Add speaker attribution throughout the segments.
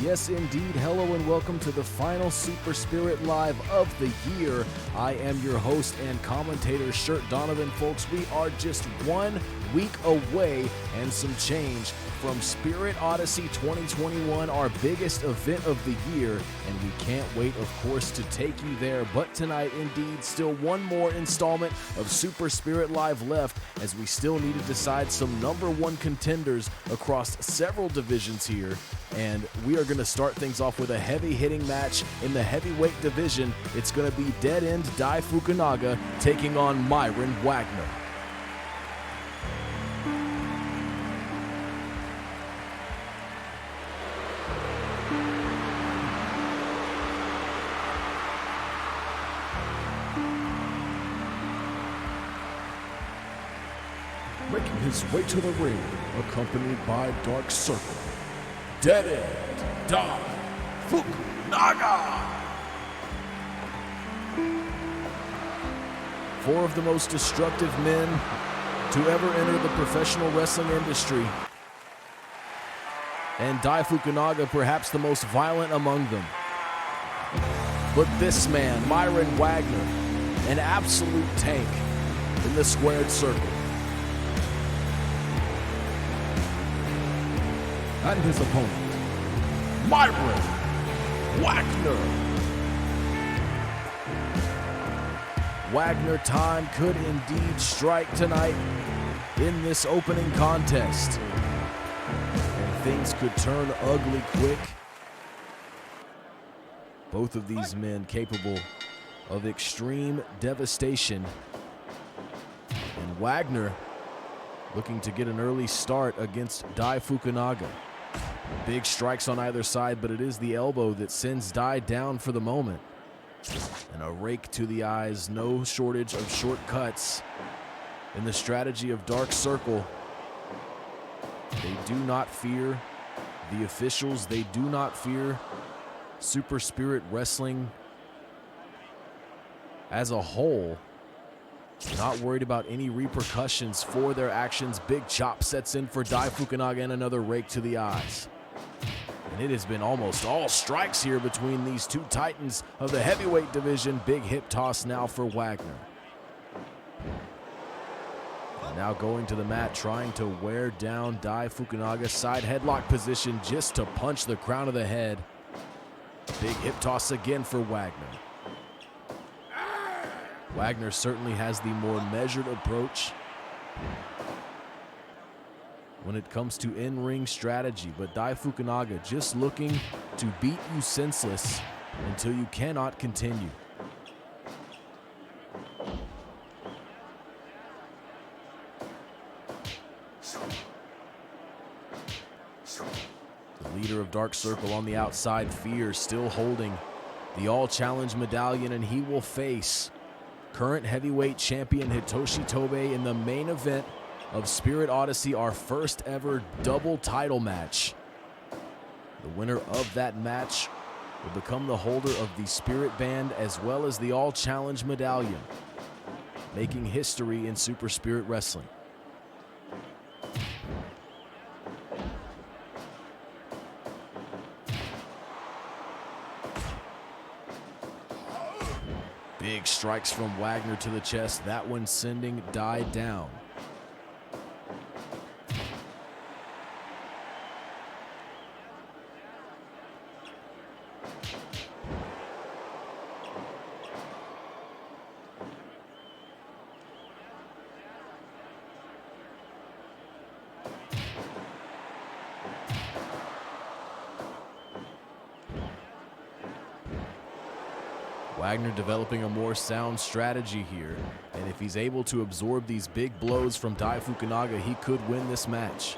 Speaker 1: Yes, indeed. Hello and welcome to the final Super Spirit Live of the year. I am your host and commentator, Shirt Donovan. Folks, we are just 1 week away and some change from Spirit Odyssey 2021, our biggest event of the year, and we can't wait, of course, to take you there. But tonight, indeed, still one more installment of Super Spirit Live left, as we still need to decide some #1 contenders across several divisions here. And we are going to start things off with a heavy-hitting match in the heavyweight division. It's going to be Dead End Dai FUKUNAGA taking on MYRON WAGNER.
Speaker 2: Making his way to the ring, accompanied by Dark Circle, Dead End Dai FUKUNAGA!
Speaker 1: 4 of the most destructive men to ever enter the professional wrestling industry, and Dai FUKUNAGA perhaps the most violent among them. But this man, MYRON WAGNER, an absolute tank in the squared circle.
Speaker 2: And his opponent, MYRON WAGNER.
Speaker 1: Wagner time could indeed strike tonight in this opening contest, and things could turn ugly quick. Both of these men capable of extreme devastation, and Wagner looking to get an early start against Dai FUKUNAGA. Big strikes on either side, but it is the elbow that sends Dai down for the moment. And a rake to the eyes, no shortage of shortcuts in the strategy of Dark Circle. They do not fear the officials. They do not fear Super Spirit Wrestling as a whole. Not worried about any repercussions for their actions. Big chop sets in for Dai FUKUNAGA and another rake to the eyes. And it has been almost all strikes here between these two titans of the heavyweight division. Big hip toss now for Wagner. And now going to the mat, trying to wear down Dai FUKUNAGA. Side headlock position just to punch the crown of the head. Big hip toss again for Wagner. Wagner certainly has the more measured approach when it comes to in-ring strategy, but Dai FUKUNAGA just looking to beat you senseless until you cannot continue. The leader of Dark Circle on the outside, Fear, still holding the All-Challenge medallion, and he will face current heavyweight champion Hitoshi Tobe in the main event of Spirit Odyssey, our first ever double title match. The winner of that match will become the holder of the Spirit Band as well as the All-Challenge medallion, making history in Super Spirit Wrestling. Big strikes from Wagner to the chest, that one sending Dai down. Wagner developing a more sound strategy here, and if he's able to absorb these big blows from Dai FUKUNAGA, he could win this match.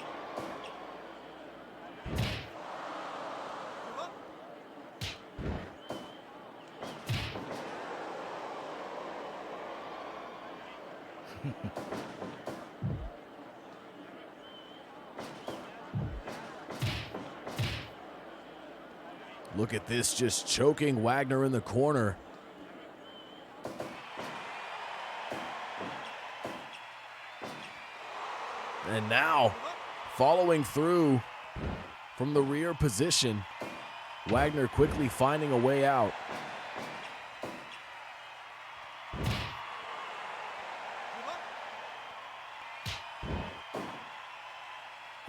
Speaker 1: Look at this, just choking Wagner in the corner. And now, following through from the rear position, Wagner quickly finding a way out.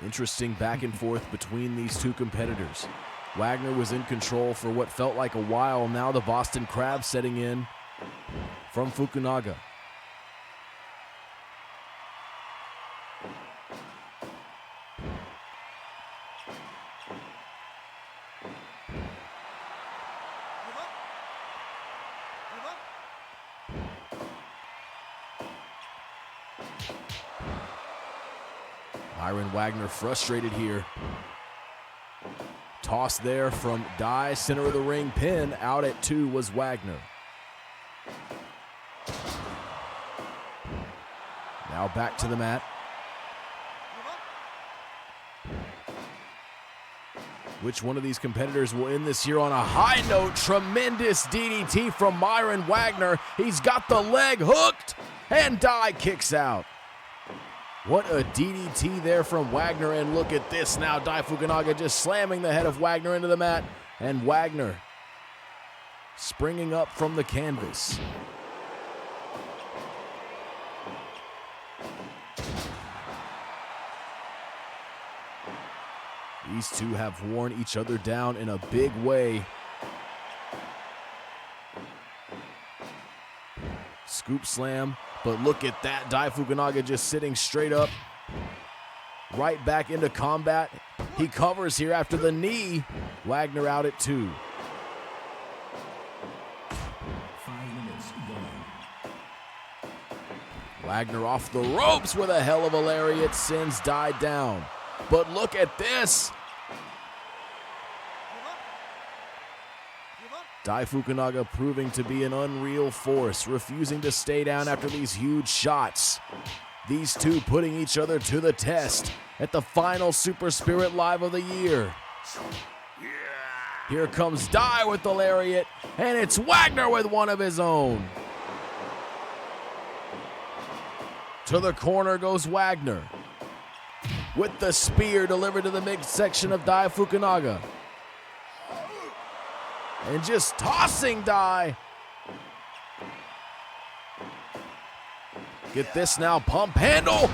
Speaker 1: Interesting back and forth between these two competitors. Wagner was in control for what felt like a while. Now the Boston Crab setting in from Fukunaga. Wagner frustrated here. Toss there from Dai, center of the ring, pin. Out at 2 was Wagner. Now back to the mat. Which one of these competitors will end this year on a high note? Tremendous DDT from MYRON Wagner. He's got the leg hooked, and Dai kicks out. What a DDT there from Wagner, and look at this now. Dai Fukunaga just slamming the head of Wagner into the mat, and Wagner springing up from the canvas. These two have worn each other down in a big way. Scoop slam. But look at that, Dai Fukunaga just sitting straight up, right back into combat. He covers here after the knee. Wagner out at 2.
Speaker 2: 5 minutes gone.
Speaker 1: Wagner off the ropes with a hell of a lariat, sends Dai down. But look at this. Dai Fukunaga proving to be an unreal force, refusing to stay down after these huge shots. These two putting each other to the test at the final Super Spirit Live of the year. Here comes Dai with the lariat, and it's Wagner with one of his own. To the corner goes Wagner, with the spear delivered to the midsection of Dai Fukunaga. And just tossing Dai. Get this now, pump handle.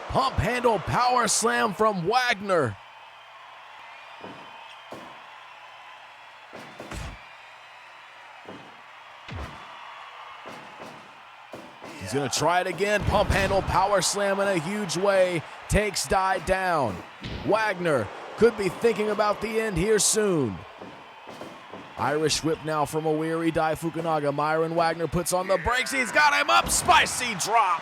Speaker 1: Pump handle power slam from Wagner. He's gonna try it again. Pump handle power slam in a huge way. Takes Dai down. Wagner could be thinking about the end here soon. Irish whip now from a weary Dai Fukunaga. MYRON Wagner puts on the brakes. He's got him up. Spicy drop.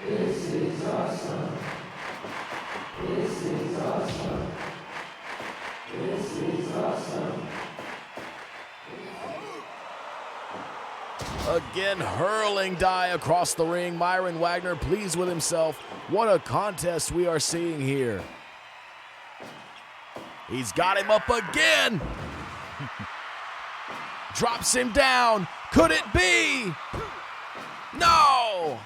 Speaker 3: This is awesome. This is awesome. This is awesome.
Speaker 1: Again, hurling Dai across the ring. MYRON Wagner pleased with himself. What a contest we are seeing here. He's got him up again. Drops him down. Could it be? No!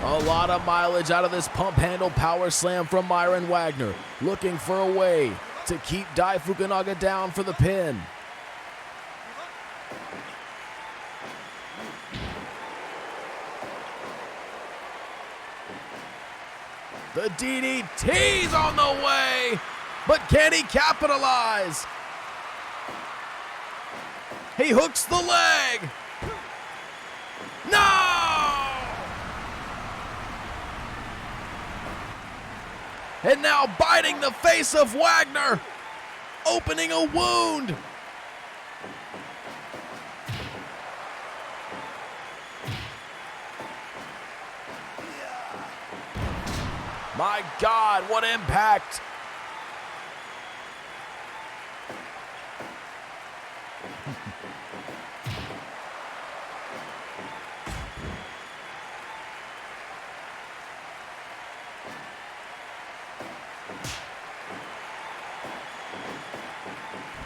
Speaker 1: A lot of mileage out of this pump handle power slam from MYRON Wagner. Looking for a way to keep Dai Fukunaga down for the pin. The DDT's on the way, but can he capitalize? He hooks the leg. No! And now biting the face of Wagner, opening a wound. My God, what impact.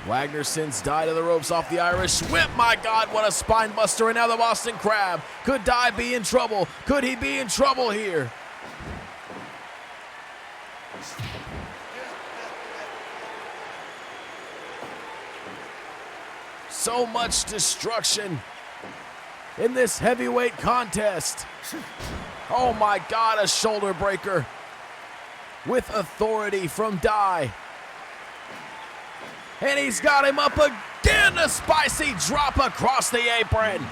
Speaker 1: Wagner sends Dai to the ropes off the Irish whip. My God, what a spine buster. And now the Boston Crab. Could Dai be in trouble? Could he be in trouble here? So much destruction in this heavyweight contest. Oh my God, a shoulder breaker with authority from Dai. And he's got him up again, a spicy drop across the apron.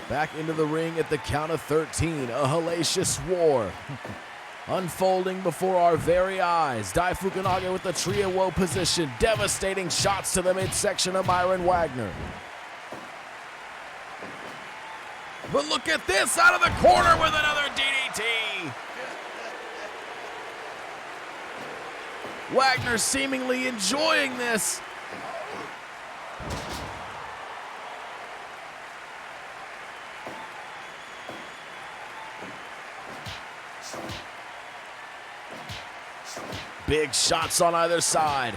Speaker 1: Back into the ring at the count of 13, a hellacious war unfolding before our very eyes. Dai Fukunaga with the Trio Woe position, devastating shots to the midsection of MYRON Wagner. But look at this, out of the corner with another DDT. Wagner seemingly enjoying this. Big shots on either side.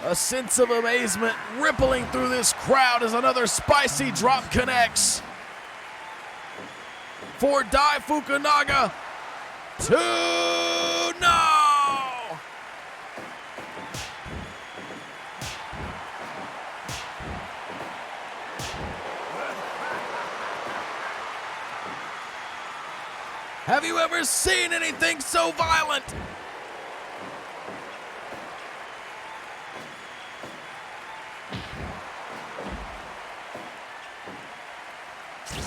Speaker 1: A sense of amazement rippling through this crowd as another spicy drop connects. For Dai Fukunaga. 2, no! Have you ever seen anything so violent?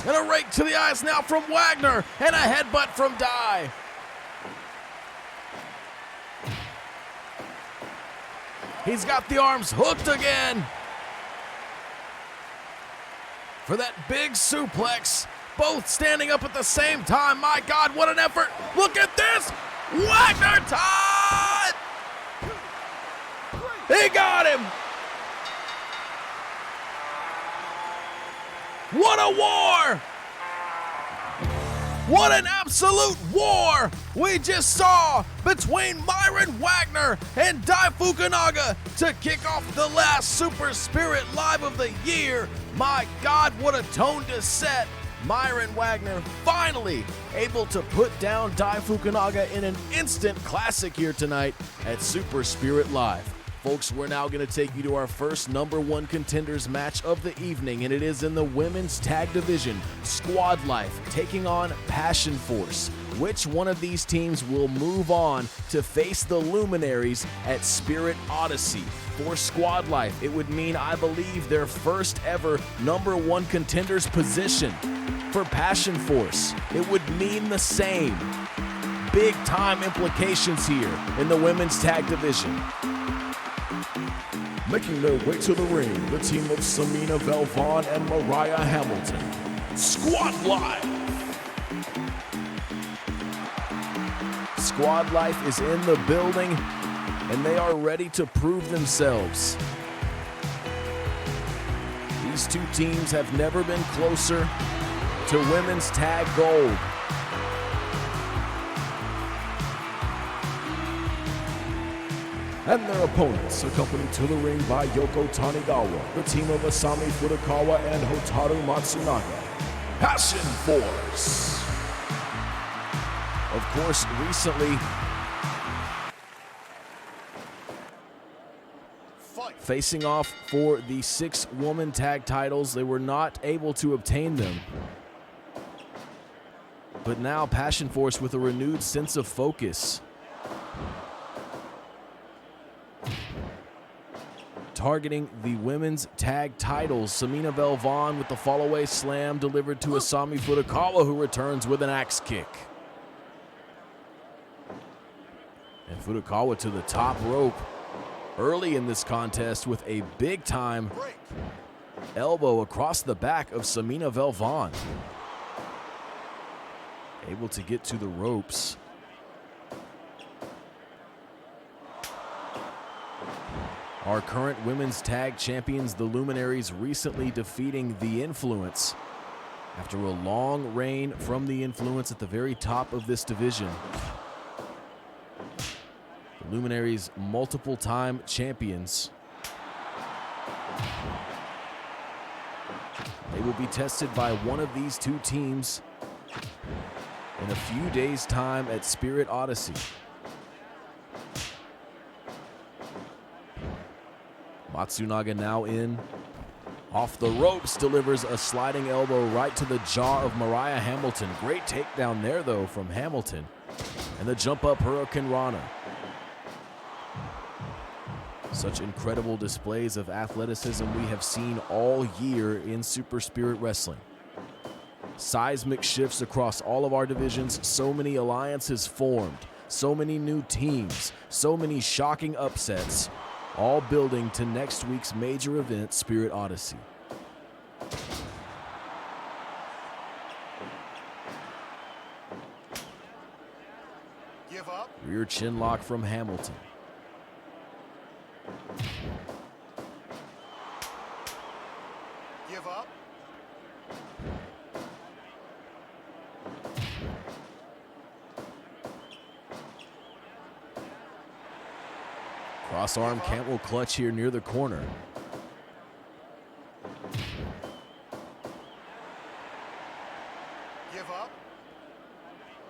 Speaker 1: And a rake to the eyes now from Wagner, and a headbutt from Dai. He's got the arms hooked again for that big suplex. Both standing up at the same time. My God, what an effort. Look at this. Wagner time. He got him. What a war. What an absolute war we just saw between MYRON Wagner and Dai Fukunaga to kick off the last Super Spirit Live of the year. My God, what a tone to set. MYRON Wagner finally able to put down Dai Fukunaga in an instant classic here tonight at Super Spirit Live. Folks, we're now going to take you to our first #1 contenders match of the evening, and it is in the women's tag division. Squad Life taking on Passion Force. Which one of these teams will move on to face the Luminaries at Spirit Odyssey? For Squad Life, it would mean, I believe, their first ever #1 contenders position. For Passion Force, it would mean the same. Big time implications here in the women's tag division.
Speaker 2: Making their way to the ring, the team of Samina Velvon and Mariah Hamilton. Squad Life!
Speaker 1: Squad Life is in the building, and they are ready to prove themselves. These two teams have never been closer to women's tag gold.
Speaker 2: And their opponents, accompanied to the ring by Yoko Tanigawa, the team of Asami Furukawa and Hotaru Matsunaga. Passion Force!
Speaker 1: Of course, recently, facing off for the 6-woman tag titles, they were not able to obtain them. But now Passion Force with a renewed sense of focus. Targeting the women's tag titles. Samina Velvon with the fallaway slam delivered to Asami Furukawa, who returns with an axe kick. And Fukunaga to the top rope early in this contest with a big-time elbow across the back of Samina Velvan. Able to get to the ropes. Our current women's tag champions, the Luminaries, recently defeating The Influence after a long reign from The Influence at the very top of this division. The Luminaries, multiple-time champions. They will be tested by one of these two teams in a few days' time at Spirit Odyssey. Matsunaga now in. Off the ropes, delivers a sliding elbow right to the jaw of Mariah Hamilton. Great takedown there, though, from Hamilton. And the jump-up Hurricane Rana. Such incredible displays of athleticism we have seen all year in Super Spirit Wrestling. Seismic shifts across all of our divisions, so many alliances formed, so many new teams, so many shocking upsets, all building to next week's major event, Spirit Odyssey.
Speaker 4: Give up.
Speaker 1: Rear chin lock from Hamilton.
Speaker 4: Give up.
Speaker 1: Cross arm Cantwell clutch here near the corner.
Speaker 4: Give up.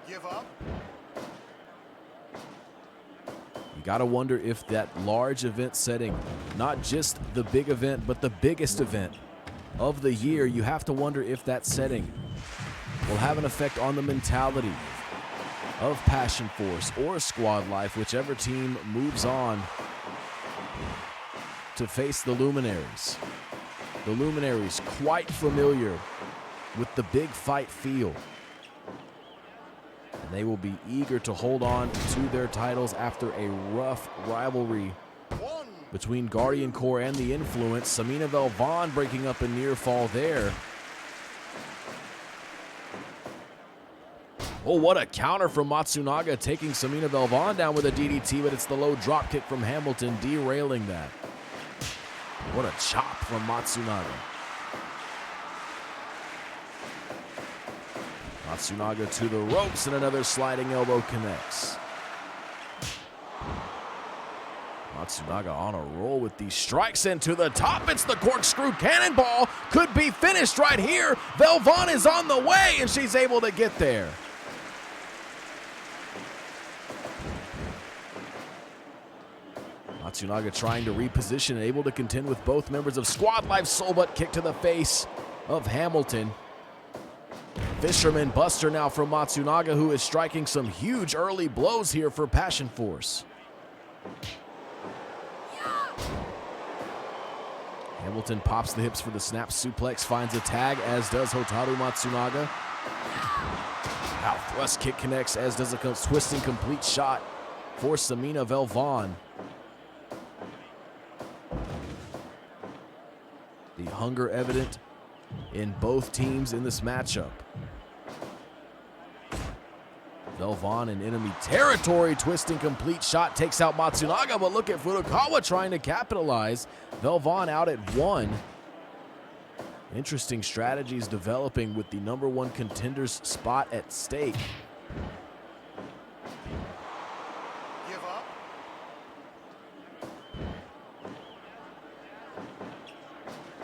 Speaker 4: Give up.
Speaker 1: You gotta wonder if that large event setting, not just the big event, but the biggest event of the year, you have to wonder if that setting will have an effect on the mentality of Passion Force or Squad Life, whichever team moves on to face the Luminaries. The Luminaries quite familiar with the big fight feel. And they will be eager to hold on to their titles after a rough rivalry between Guardian Core and The Influence. Samina Velvan breaking up a near fall there. Oh, what a counter from Matsunaga, taking Samina Velvan down with a DDT, but it's the low drop kick from Hamilton derailing that. What a chop from Matsunaga. Matsunaga to the ropes and another sliding elbow connects. Matsunaga on a roll with these strikes, and to the top, it's the corkscrew cannonball. Could be finished right here. Velvan is on the way, and she's able to get there. Matsunaga trying to reposition and able to contend with both members of Squad Life. Soul butt kick to the face of Hamilton. Fisherman Buster now from Matsunaga, who is striking some huge early blows here for Passion Force. Hamilton pops the hips for the snap suplex, finds a tag, as does Hotaru Matsunaga. Wow, thrust kick connects, as does a twisting complete shot for Samina Velvan. The hunger evident in both teams in this matchup. Velvan in enemy territory, twisting complete shot, takes out Matsunaga, but look at Fukunaga trying to capitalize. Velvan out at 1. Interesting strategies developing with the #1 contender's spot at stake.
Speaker 4: Give up.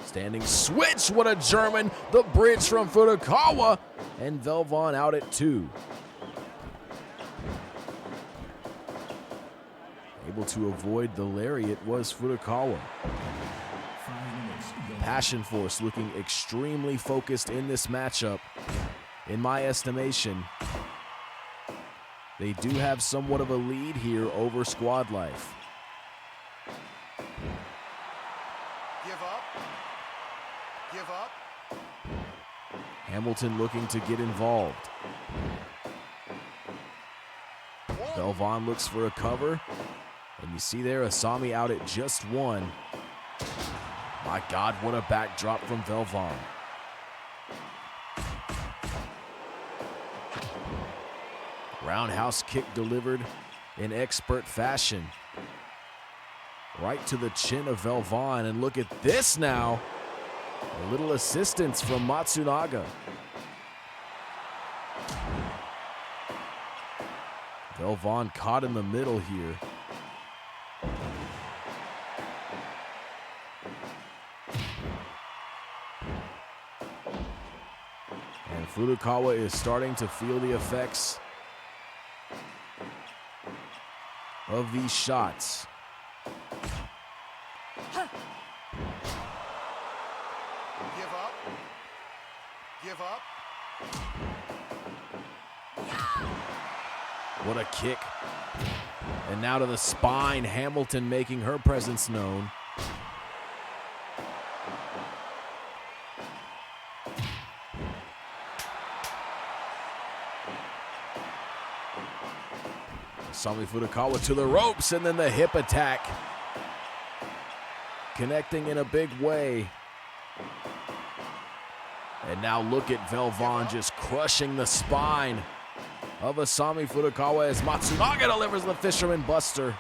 Speaker 1: Standing switch, what a German. The bridge from Fukunaga, and Velvan out at 2. Able to avoid the lariat was Fukunaga. Passion Force looking extremely focused in this matchup. In my estimation, they do have somewhat of a lead here over Squad Life.
Speaker 4: Give up. Give up.
Speaker 1: Hamilton looking to get involved.
Speaker 4: 1.
Speaker 1: Velvon looks for a cover. And you see there, Asami out at just one. My God, what a backdrop from Velvon. Roundhouse kick delivered in expert fashion. Right to the chin of Velvon, and look at this now. A little assistance from Matsunaga. Velvon caught in the middle here. And Fukunaga is starting to feel the effects of these shots.
Speaker 4: Give up.
Speaker 1: What a kick. And now to the spine, Hamilton making her presence known. Asami Fukunaga to the ropes, and then the hip attack. Connecting in a big way. And now look at Velvon just crushing the spine of Asami Fukunaga as Matsunaga delivers the Fisherman Buster.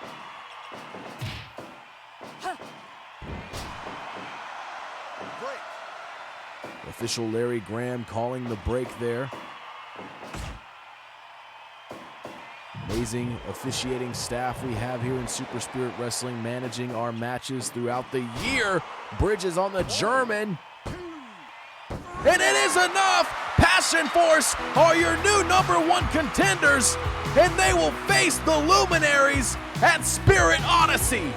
Speaker 4: Break.
Speaker 1: Official Larry Graham calling the break there. Amazing officiating staff we have here in Super Spirit Wrestling, managing our matches throughout the year. Bridges on the German. And it is enough! Passion Force are your new #1 contenders, and they will face the Luminaries at Spirit Odyssey.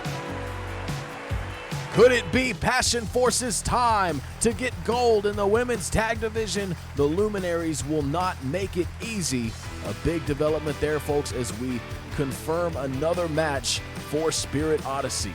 Speaker 1: Could it be Passion Force's time to get gold in the women's tag division? The Luminaries will not make it easy. A big development there, folks, as we confirm another match for Spirit Odyssey.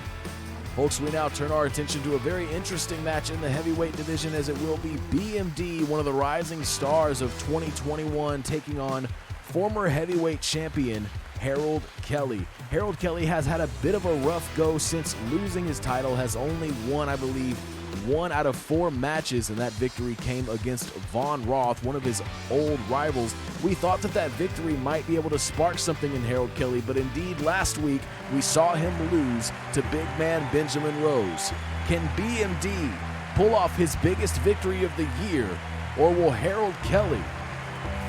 Speaker 1: Folks, we now turn our attention to a very interesting match in the heavyweight division, as it will be BMD, one of the rising stars of 2021, taking on former heavyweight champion Harold Kelly. Harold Kelly has had a bit of a rough go since losing his title, has only won, I believe, 1 out of 4 matches, and that victory came against Von Roth, one of his old rivals. We thought that victory might be able to spark something in Harold Kelly, but indeed last week we saw him lose to big man Benjamin Rose. Can BMD pull off his biggest victory of the year, or will Harold Kelly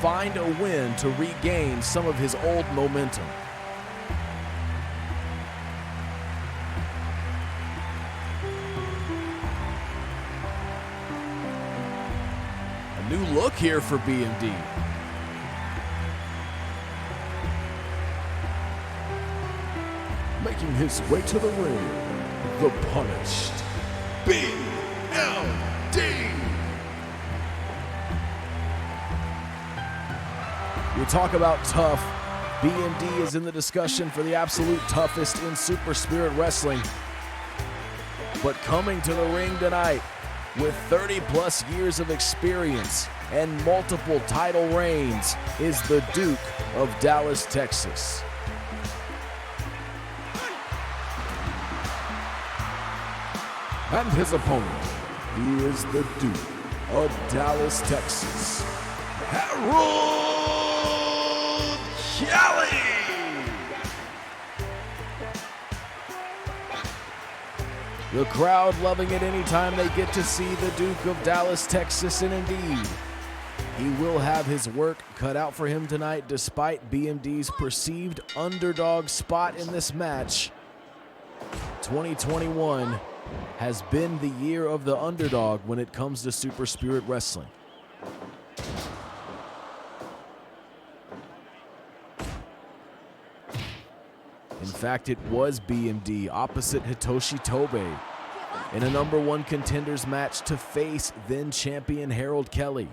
Speaker 1: find a win to regain some of his old momentum? New look here for BMD.
Speaker 2: Making his way to the ring, the punished BMD.
Speaker 1: You talk about tough. BMD is in the discussion for the absolute toughest in Super Spirit Wrestling. But coming to the ring tonight, with 30-plus years of experience and multiple title reigns, is the Duke of Dallas, Texas.
Speaker 2: And his opponent, he is the Duke of Dallas, Texas, Harold Kelly.
Speaker 1: The crowd loving it anytime they get to see the Duke of Dallas, Texas, and indeed, he will have his work cut out for him tonight despite BMD's perceived underdog spot in this match. 2021 has been the year of the underdog when it comes to Super Spirit Wrestling. In fact, it was BMD opposite Hitoshi Tobe in a #1 contenders match to face then champion Harold Kelly.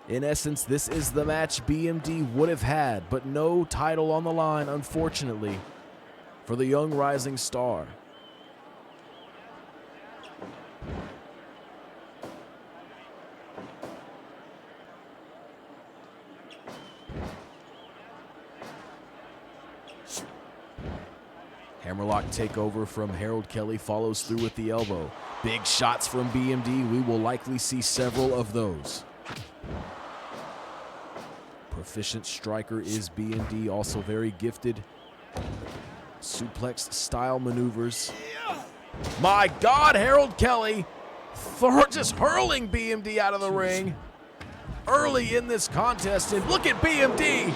Speaker 1: In essence, this is the match BMD would have had, but no title on the line, unfortunately, for the young rising star. Hammerlock takeover from Harold Kelly follows through with the elbow. Big shots from BMD. We will likely see several of those. Proficient striker is BMD, also very gifted. Suplex style maneuvers. My God, Harold Kelly just hurling BMD out of the ring early in this contest. And look at BMD.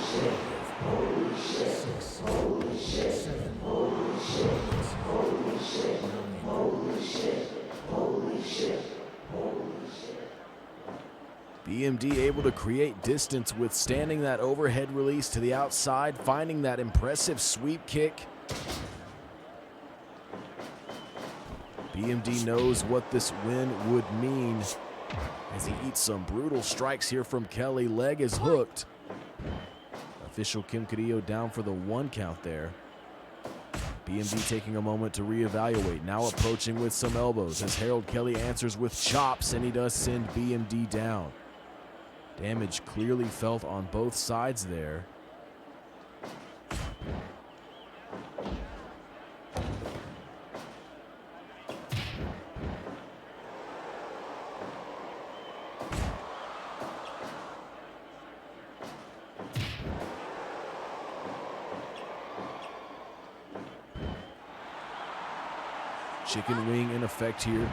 Speaker 1: BMD able to create distance, withstanding that overhead release to the outside, finding that impressive sweep kick. BMD knows what this win would mean as he eats some brutal strikes here from Kelly. Leg is hooked. Official Kim Cadillo down for the 1 count there. BMD taking a moment to reevaluate, now approaching with some elbows as Harold Kelly answers with chops, and he does send BMD down. Damage clearly felt on both sides there. Chicken wing in effect here,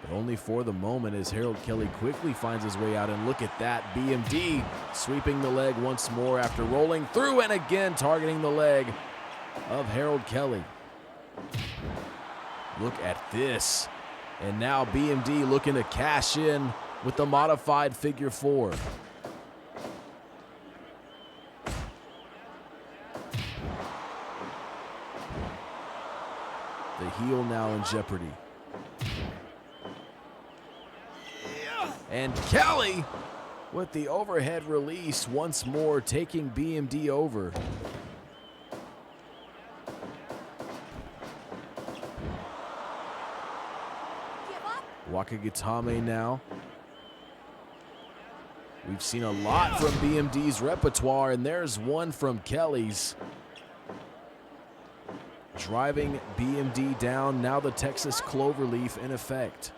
Speaker 1: but only for the moment as Harold Kelly quickly finds his way out. And look at that, BMD sweeping the leg once more after rolling through and again targeting the leg of Harold Kelly. Look at this. And now BMD looking to cash in with the modified figure 4. The heel now in jeopardy. And Kelly with the overhead release once more, taking BMD over. Wakagatame now. We've seen a lot from BMD's repertoire, and there's one from Kelly's. Driving BMD down, now the Texas Cloverleaf in effect.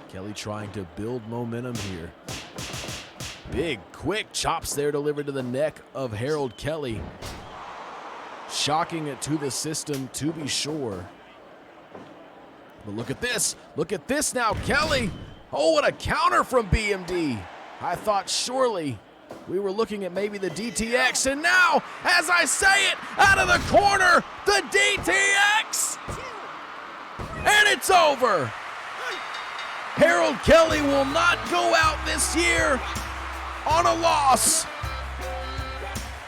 Speaker 1: Kelly trying to build momentum here. Big, quick chops there delivered to the neck of Harold Kelly. Shocking it to the system, to be sure. But look at this. Look at this now, Kelly. Oh, what a counter from BMD. I thought surely we were looking at maybe the DTX, and now, as I say it, out of the corner, the DTX! And it's over. Harold Kelly will not go out this year on a loss,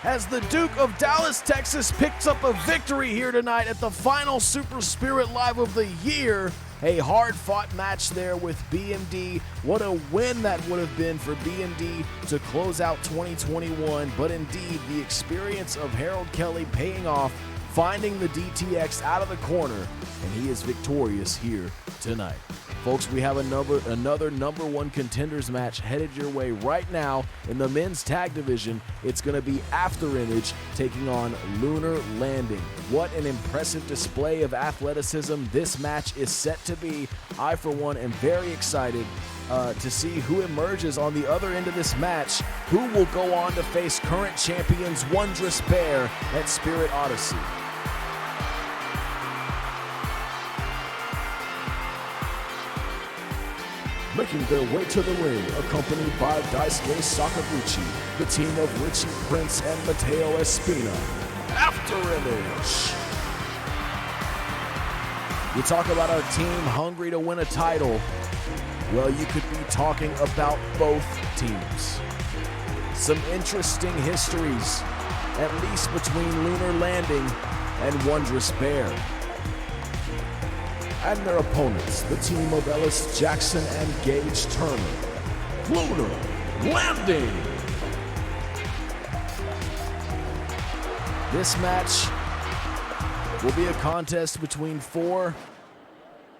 Speaker 1: as the Duke of Dallas, Texas picks up a victory here tonight at the final Super Spirit Live of the year. A hard-fought match there with BMD. What a win that would have been for BMD to close out 2021. But indeed, the experience of Harold Kelly paying off, finding the DTX out of the corner, and he is victorious here tonight. Folks, we have another number 1 contenders match headed your way right now in the men's tag division. It's going to be AFTERIMAGE taking on LUNAR Landing. What an impressive display of athleticism this match is set to be. I, for one, am very excited to see who emerges on the other end of this match, who will go on to face current champions Wondrous Bear at Spirit Odyssey.
Speaker 2: Making their way to the ring, accompanied by Daisuke Sakaguchi, the team of Richie Prince and Mateo Espina. AFTERIMAGE!
Speaker 1: You talk about our team hungry to win a title. Well, you could be talking about both teams. Some interesting histories, at least between LUNAR Landing and Wondrous Bear.
Speaker 2: And their opponents, the team of Ellis Jackson and Gage Turner. LUNAR Landing!
Speaker 1: This match will be a contest between 4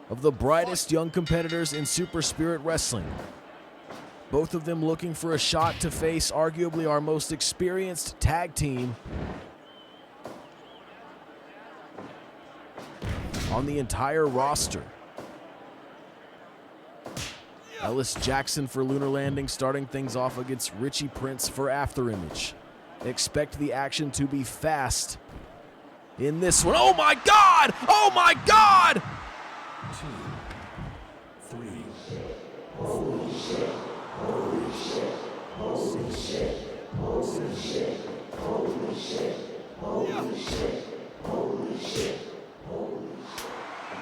Speaker 1: of the brightest young competitors in Super Spirit Wrestling. Both of them looking for a shot to face arguably our most experienced tag team on the entire roster. Ellis Jackson for Lunar Landing starting things off against Richie Prince for AFTERIMAGE. Expect the action to be fast in this one. Oh my God! Oh my God!
Speaker 2: 2, 3,
Speaker 3: Holy shit, holy shit, holy shit, holy shit, holy shit, holy shit, holy shit, holy shit.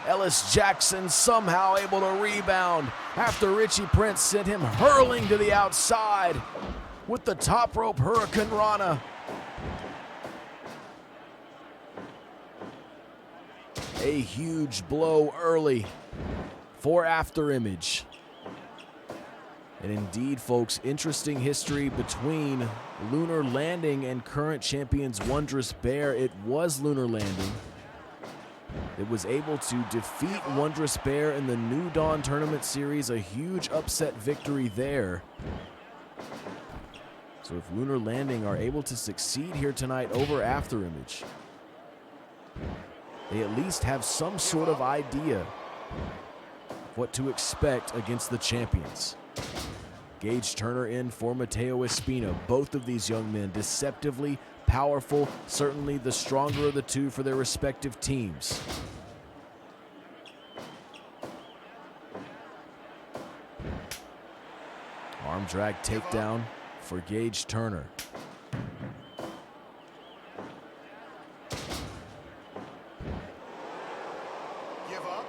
Speaker 1: Ellis Jackson somehow able to rebound after Richie Prince sent him hurling to the outside with the top rope Hurricane Rana. A huge blow early for AFTERIMAGE. And indeed, folks, interesting history between Lunar Landing and current champions Wondrous Bear. It was Lunar Landing that was able to defeat Wondrous Bear in the New Dawn Tournament Series, a huge upset victory there. So if Lunar Landing are able to succeed here tonight over AFTERIMAGE, they at least have some sort of idea of what to expect against the champions. Gage Turner in for Mateo Espina. Both of these young men deceptively powerful, certainly the stronger of the two for their respective teams. Arm drag takedown for Gage Turner.
Speaker 4: Give up.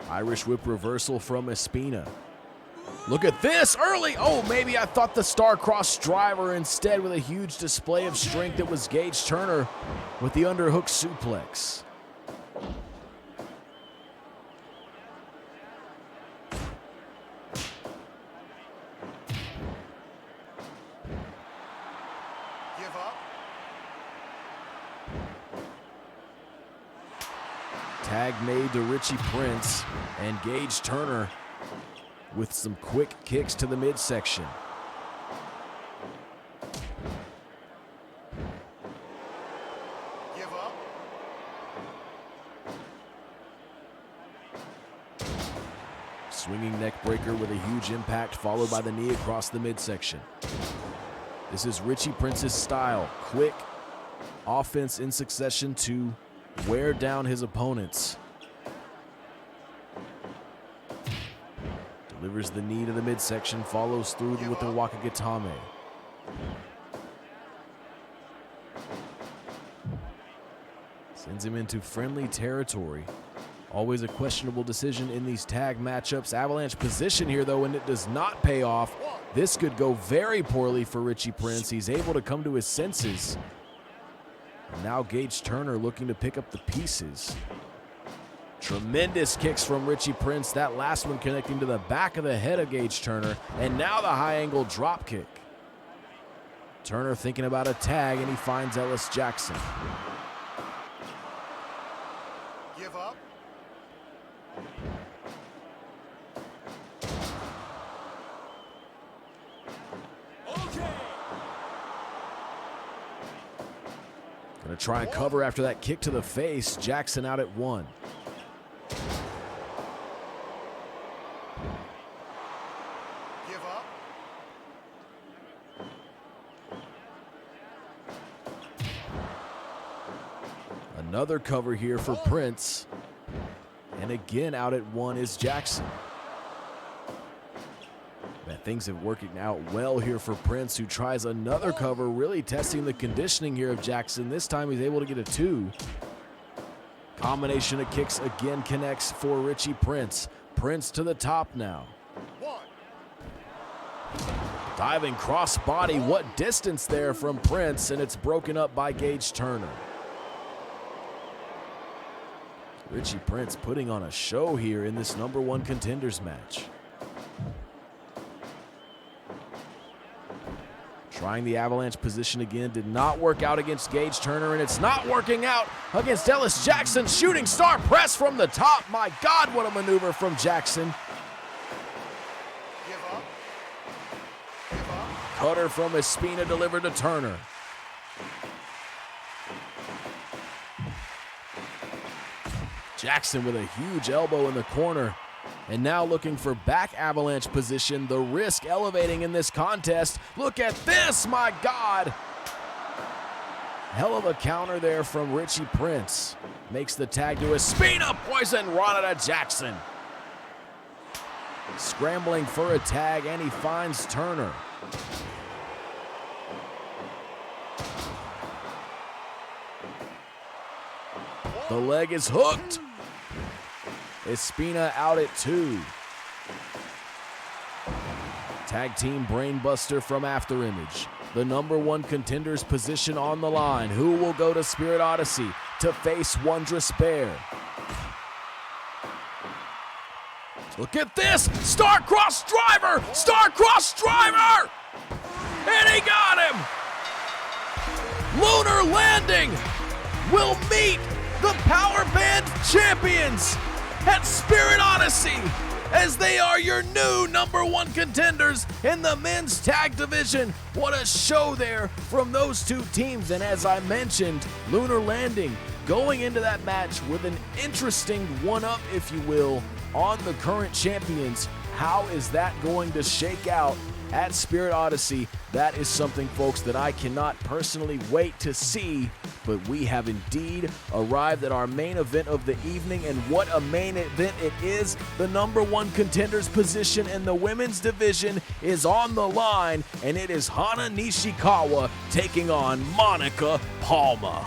Speaker 1: Irish whip reversal from Espina. Look at this early. Oh, maybe I thought the star-crossed driver instead with a huge display of strength. It was Gage Turner with the underhook suplex.
Speaker 4: Give up.
Speaker 1: Tag made to Richie Prince and Gage Turner with some quick kicks to the midsection.
Speaker 4: Give up.
Speaker 1: Swinging neck breaker with a huge impact followed by the knee across the midsection. This is Richie Prince's style. Quick offense in succession to wear down his opponents. Delivers the knee to the midsection, follows through with the Wakagatame. Sends him into friendly territory. Always a questionable decision in these tag matchups. Avalanche position here though, and it does not pay off. This could go very poorly for Richie Prince. He's able to come to his senses. And now Gage Turner looking to pick up the pieces. Tremendous kicks from Richie Prince. That last one connecting to the back of the head of Gage Turner. And now the high angle drop kick. Turner thinking about a tag, and he finds Ellis Jackson.
Speaker 4: Give up.
Speaker 1: Gonna try and cover after that kick to the face. Jackson out at 1.
Speaker 4: Give up.
Speaker 1: Another cover here for Prince. And again out at 1 is Jackson. Man, things have working out well here for Prince, who tries another cover, really testing the conditioning here of Jackson. This time he's able to get a 2. Combination of kicks again connects for Richie Prince. Prince to the top now.
Speaker 4: 1.
Speaker 1: Diving crossbody, what distance there from Prince, and it's broken up by Gage Turner. Richie Prince putting on a show here in this #1 contenders match. Trying the avalanche position again, did not work out against Gage Turner, and it's not working out against Ellis Jackson. Shooting star press from the top. My God, what a maneuver from Jackson.
Speaker 4: Give up. Give up.
Speaker 1: Cutter from Espina delivered to Turner. Jackson with a huge elbow in the corner. And now looking for back avalanche position, the risk elevating in this contest. Look at this, my God! Hell of a counter there from Richie Prince. Makes the tag to Espina, poison Rana to Jackson. Scrambling for a tag, and he finds Turner. The leg is hooked. Espina out at 2. Tag team brainbuster from Afterimage. The #1 contender's position on the line. Who will go to Spirit Odyssey to face Wondrous Bear? Look at this! Star-Cross Driver! Star-Cross Driver! And he got him! Lunar Landing will meet the Power Band champions at Spirit Odyssey, as they are your new #1 contenders in the men's tag division. What a show there from those two teams. And as I mentioned, Lunar Landing going into that match with an interesting one-up, if you will, on the current champions. How is that going to shake out at Spirit Odyssey? That is something, folks, that I cannot personally wait to see. But we have indeed arrived at our main event of the evening, and what a main event it is. The #1 contender's position in the women's division is on the line, and it is Hana Nishikawa taking on Monica Palma.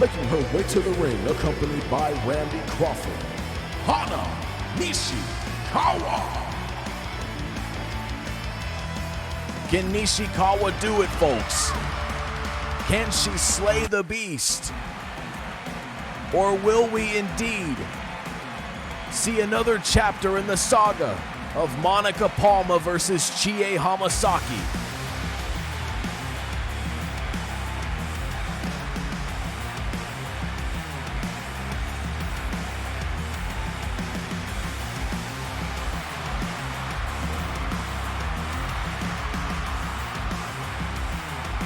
Speaker 2: Making her way to the ring, accompanied by Randy Crawford, Hana Nishikawa.
Speaker 1: Can Nishikawa do it, folks? Can she slay the beast? Or will we indeed see another chapter in the saga of Monica Palma versus Chie Hamasaki?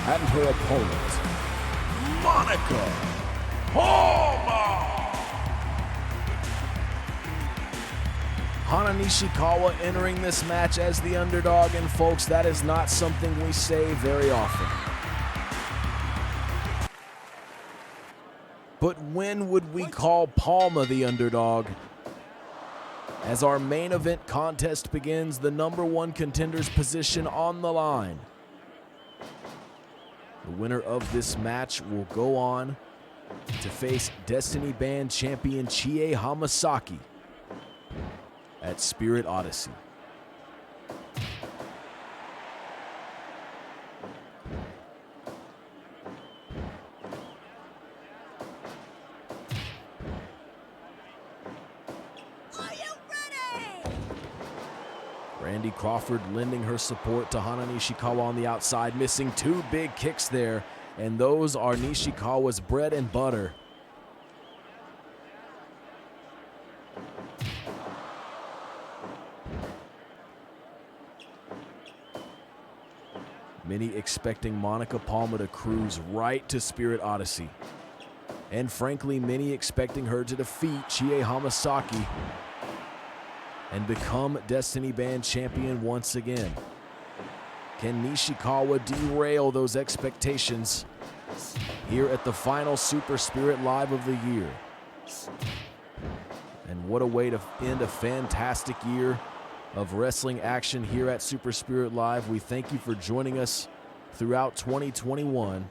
Speaker 2: And her opponent, Monica Palma.
Speaker 1: Hana Nishikawa entering this match as the underdog, and folks, that is not something we say very often. But when would we call Palma the underdog? As our main event contest begins, the #1 contender's position on the line. The winner of this match will go on to face Destiny Band champion Chie Hamasaki at Spirit Odyssey. Randy Crawford lending her support to Hana Nishikawa on the outside, missing 2 big kicks there, and those are Nishikawa's bread and butter. Many expecting Monica Palma to cruise right to Spirit Odyssey. And frankly, many expecting her to defeat Chie Hamasaki and become Destiny Band champion once again. Can Nishikawa derail those expectations here at the final Super Spirit Live of the year? And what a way to end a fantastic year of wrestling action here at Super Spirit Live. We thank you for joining us throughout 2021,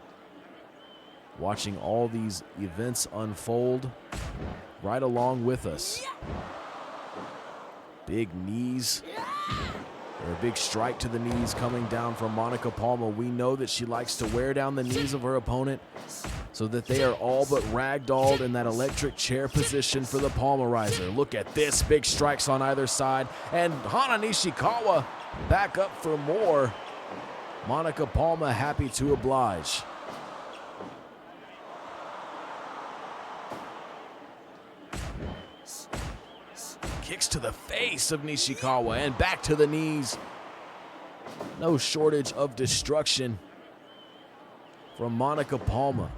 Speaker 1: watching all these events unfold right along with us. Big knees, or a big strike to the knees coming down from Monica Palma. We know that she likes to wear down the knees of her opponent, so that they are all but ragdolled in that electric chair position for the Palmarizer. Look at this, big strikes on either side, and Hana Nishikawa back up for more. Monica Palma happy to oblige. Kicks to the face of Nishikawa and back to the knees. No shortage of destruction from Monica Palma.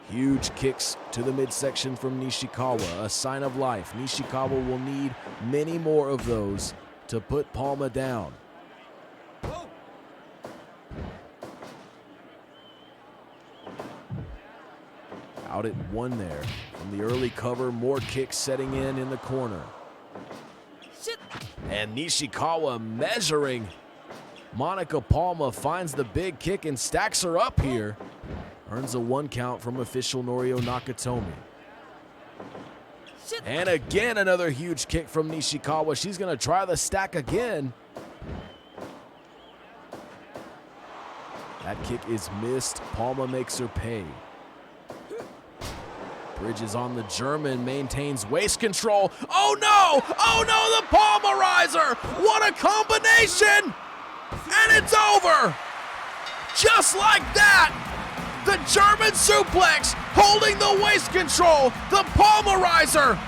Speaker 1: Huge kicks to the midsection from Nishikawa, a sign of life. Nishikawa will need many more of those to put Palma down. Out at one there. From the early cover, more kicks setting in the corner. And Nishikawa measuring. Monica Palma finds the big kick and stacks her up here. Earns a 1 count from official Norio Nakatomi. And again, another huge kick from Nishikawa. She's going to try the stack again. That kick is missed. Palma makes her pay. Bridges on the German, maintains waist control. Oh no! Oh no, the Palmarizer! What a combination! And it's over! Just like that! The German suplex, holding the waist control. The Palmarizer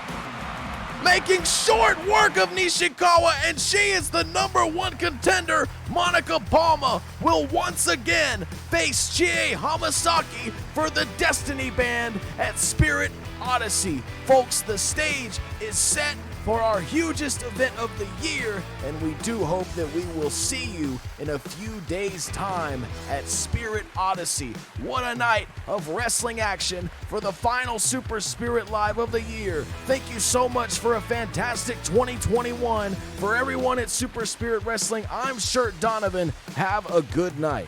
Speaker 1: making short work of Nishikawa, and she is the #1 contender. Monica Palma will once again face Chie Hamasaki for the Destiny Band at Spirit Odyssey. Folks, the stage is set for our hugest event of the year, and we do hope that we will see you in a few days' time at Spirit Odyssey. What a night of wrestling action for the final Super Spirit Live of the year. Thank you so much for a fantastic 2021. For everyone at Super Spirit Wrestling, I'm Shirt Donovan. Have a good night.